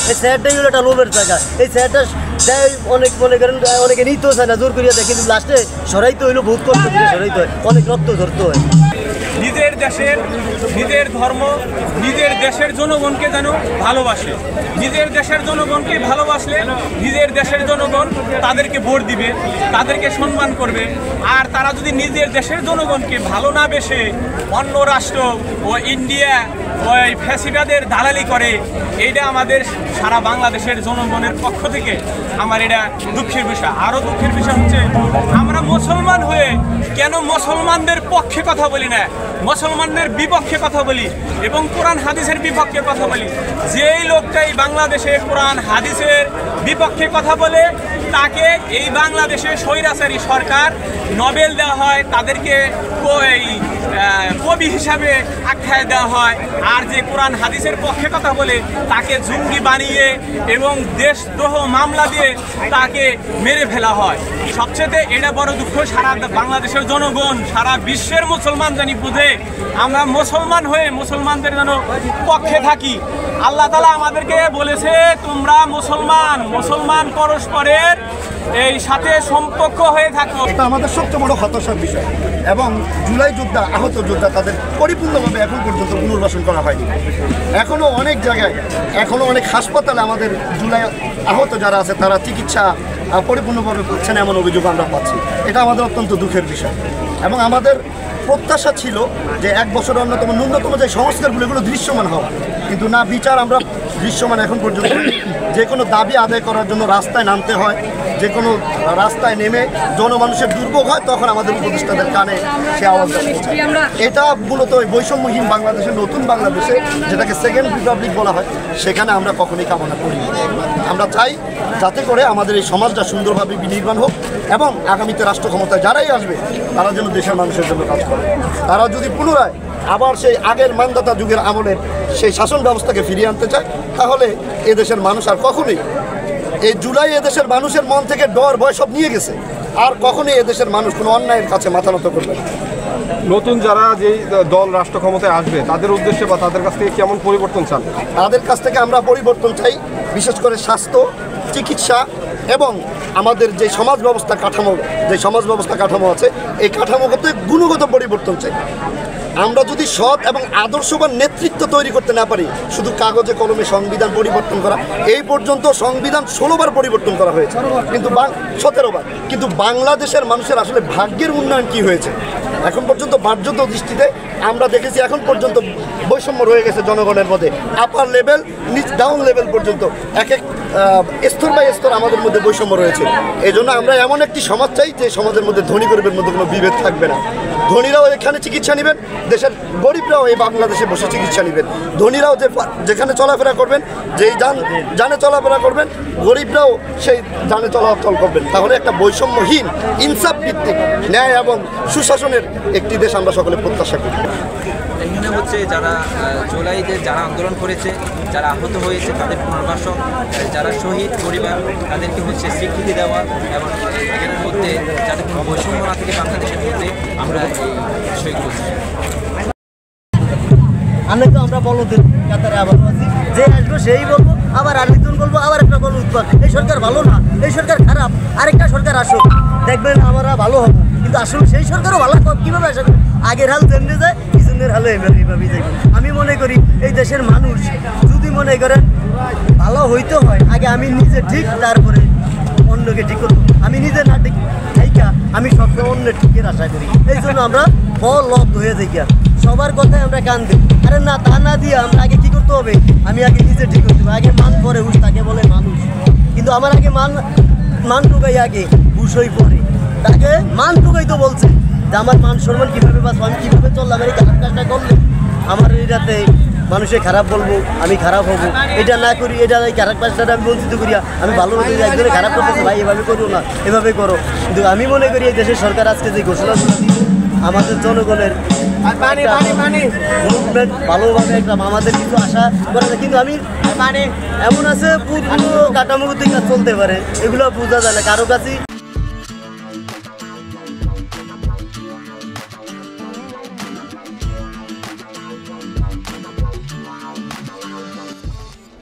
এই স্যারটাই হলো একটা লোভের জায়গা। এই স্যারটা অনেক মনে করেন অনেকে নিতেও চায় না, জোর করিয়া দেয়, কিন্তু লাস্টে সরাইতে হইলো বহুত কষ্ট করে সরাইতে হয়, অনেক রক্ত ধরতে হয়। নিজের দেশের নিজের ধর্ম নিজের দেশের জনগণকে যেন ভালোবাসে, নিজের দেশের জনগণকে ভালোবাসলে নিজের দেশের জনগণ তাদেরকে ভোট দিবে, তাদেরকে সম্মান করবে। আর তারা যদি নিজের দেশের জনগণকে ভালো না বেসে অন্য রাষ্ট্র ও ইন্ডিয়া ওই ফ্যাসিবাদের দালালি করে, এইটা আমাদের সারা বাংলাদেশের জনগণের পক্ষ থেকে আমার এটা দুঃখের বিষয়। আরও দুঃখের বিষয় হচ্ছে আমরা মুসলমান হয়ে কেন মুসলমানদের পক্ষে কথা বলি না, মুসলমানদের বিপক্ষে কথা বলি এবং কোরআন হাদিসের বিপক্ষে কথা বলি। যেই লোকটাই বাংলাদেশে কোরআন হাদিসের বিপক্ষে কথা বলে তাকে এই বাংলাদেশে স্বৈরাচারী সরকার নোবেল দেওয়া হয়, তাদেরকে কবি হিসাবে আখ্যায় দেওয়া হয়। আর যে কোরআন হাদিসের পক্ষে কথা বলে তাকে জঙ্গি বানিয়ে এবং দেশদ্রোহ মামলা দিয়ে তাকে মেরে ফেলা হয়। সবচেয়ে এটা বড় দুঃখ, সারা বাংলাদেশের জনগণ সারা বিশ্বের মুসলমান জানি বুঝে আমরা মুসলমান হয়ে মুসলমানদের যেন পক্ষে থাকি। আল্লাহ তাআলা আমাদেরকে বলেছে তোমরা মুসলমান পরস্পরের এই সাথে সম্পর্ক হয়ে থাকো। এটা আমাদের সবচেয়ে বড় হতাশার বিষয়। এবং জুলাই যোদ্ধা, আহত যোদ্ধা, তাদের পরিপূর্ণভাবে এখন পর্যন্ত পুনর্বাসন করা হয়নি। এখনও অনেক জায়গায়, এখনও অনেক হাসপাতালে আমাদের জুলাই আহত যারা আছে তারা চিকিৎসা পরিপূর্ণভাবে পাচ্ছে না, এমন অভিযোগ আমরা পাচ্ছি। এটা আমাদের অত্যন্ত দুঃখের বিষয়। এবং আমাদের প্রত্যাশা ছিল যে 1 বছরের ন্যূনতম যে সংস্কারগুলো এগুলো দৃশ্যমান হওয়া, কিন্তু না বিচার আমরা দৃশ্যমান এখন পর্যন্ত। যে কোনো দাবি আদায় করার জন্য রাস্তায় নামতে হয়, যে কোনো রাস্তায় নেমে জনমানুষের দুর্ভোগ হয়, তখন আমাদের উপদেষ্টাদের কানে সে আওয়াজটা পৌঁছায়। এটা মূলত ওই বৈষম্যহীন বাংলাদেশের, নতুন বাংলাদেশে যেটাকে সেকেন্ড রিপাবলিক বলা হয়, সেখানে আমরা কখনোই কামনা করি। আমরা চাই যাতে করে আমাদের এই সমাজটা সুন্দরভাবে বিনির্মাণ হোক এবং আগামীতে রাষ্ট্র ক্ষমতায় যারাই আসবে তারা যেন দেশের মানুষের জন্য কাজ করে। তারা যদি পুনরায় আবার সেই আগের মানদাতা যুগের আমলের সেই শাসন ব্যবস্থাকে ফিরিয়ে আনতে চায়, তাহলে এদেশের মানুষ আর কখনোই, এই জুলাই এদেশের মানুষের মন থেকে ডর ভয় সব নিয়ে গেছে, আর কখনোই এদেশের মানুষ কোনো অন্যায়ের কাছে মাথা নত করবে না। নতুন যারা যেই দল রাষ্ট্র ক্ষমতায় আসবে তাদের উদ্দেশ্যে বা তাদের কাছ থেকে কেমন পরিবর্তন চান? তাদের কাছ থেকে আমরা পরিবর্তন চাই, বিশেষ করে স্বাস্থ্য, চিকিৎসা এবং আমাদের যে সমাজ ব্যবস্থা কাঠামো আছে, এই কাঠামোগত গুণগত পরিবর্তন চাই। আমরা যদি সৎ এবং আদর্শবান নেতৃত্ব তৈরি করতে না পারি, শুধু কাগজে কলমে সংবিধান পরিবর্তন করা, এই পর্যন্ত সংবিধান 16 বার পরিবর্তন করা হয়েছে, কিন্তু 17 বার, কিন্তু বাংলাদেশের মানুষের আসলে ভাগ্যের উন্নয়ন কি হয়েছে এখন পর্যন্ত? বাহ্যত দৃষ্টিতে আমরা দেখেছি এখন পর্যন্ত বৈষম্য রয়ে গেছে জনগণের মধ্যে, আপার লেভেল ডাউন লেভেল পর্যন্ত এক এক স্তর বাই স্তর আমাদের মধ্যে বৈষম্য রয়েছে। এই জন্য আমরা এমন একটি সমাজ চাই যে সমাজের মধ্যে ধনী গরিবের মধ্যে কোনো বিভেদ থাকবে না। ধনীরাও এখানে চিকিৎসা নেবেন, দেশের গরিবরাও এই বাংলাদেশে বসে চিকিৎসা নেবেন। ধনীরাও যেখানে চলাফেরা করবেন, যেই যানে চলাফেরা করবেন, গরিবরাও সেই যানে চলাচল করবেন। তাহলে একটা বৈষম্যহীন, ইনসাফ ভিত্তিক, ন্যায় এবং সুশাসনের একটি দেশ আমরা সকলে প্রত্যাশা করি। এখানে হচ্ছে যারা জুলাইতে যারা আন্দোলন করেছে, যারা আহত হয়েছে তাদের পুনর্বাসন, যারা শহীদ পরিবার তাদেরকে হচ্ছে স্বীকৃতি দেওয়া এবং এখানের মধ্যে যাতে কোনো বৈষম্য না থাকে বাংলাদেশের মধ্যে আমরা এই বিষয়গুলো আমরা বলো কাতারে আবার যে আসবো সেই বলবো, আবার আরেকজন বলবো, আবার একটা বলবো উৎপাদ। এই সরকার ভালো না, এই সরকার খারাপ, আরেকটা সরকার আসুক, দেখবেন আমরা ভালো হবো। কিন্তু আসলে সেই সরকারও ভালো কীভাবে আশা করি? আগের হাল যেমনি যায়, পিছনের হালে এইভাবেই যাই। আমি মনে করি এই দেশের মানুষ যদি মনে করেন ভালো হইতে হয়, আগে আমি নিজে ঠিক, তারপরে অন্যকে ঠিক করবো। আমি নিজে না ঠিক থাইকা আমি সবসময় অন্যের ঠিকের আশা করি। এই জন্য আমরা লব্ধ হয়ে যাই, সবার কথায় আমরা কান দিই। আরে না, তা না দিয়ে আমরা আগে কী করতে হবে? আমি আগে নিজে ঠিক করতে হবে। আগে মান পরে হুশ, তাকে বলে মানুষ। কিন্তু আমার আগে মান টুকাই, আগে হুশই পরে। তাকে মান টুকাই তো বলছে যে আমার মান সম্মান কীভাবে বাঁচবো, আমি কীভাবে চললাম, এই খারাপ কাজটা করলে আমার এটাতে মানুষে খারাপ বলবো, আমি খারাপ হবো। এটা না করি, এটা এই খারাপ কাজটা আমি বঞ্চিত করিয়া আমি ভালো মতো একজনে খারাপ করতেছি, ভাই এভাবে করো না, এভাবে করো। কিন্তু আমি মনে করি এই দেশের সরকার আজকে যে ঘোষণা আমাদের জনগণের মুভমেন্ট ভালোভাবে একটা আমাদের কিছু আশা করা যায়। কিন্তু আমি এমন আছে পুরো কাঠামোগতিক কাজ চলতে পারে, এগুলো বোঝা যায় না কারো কাছে।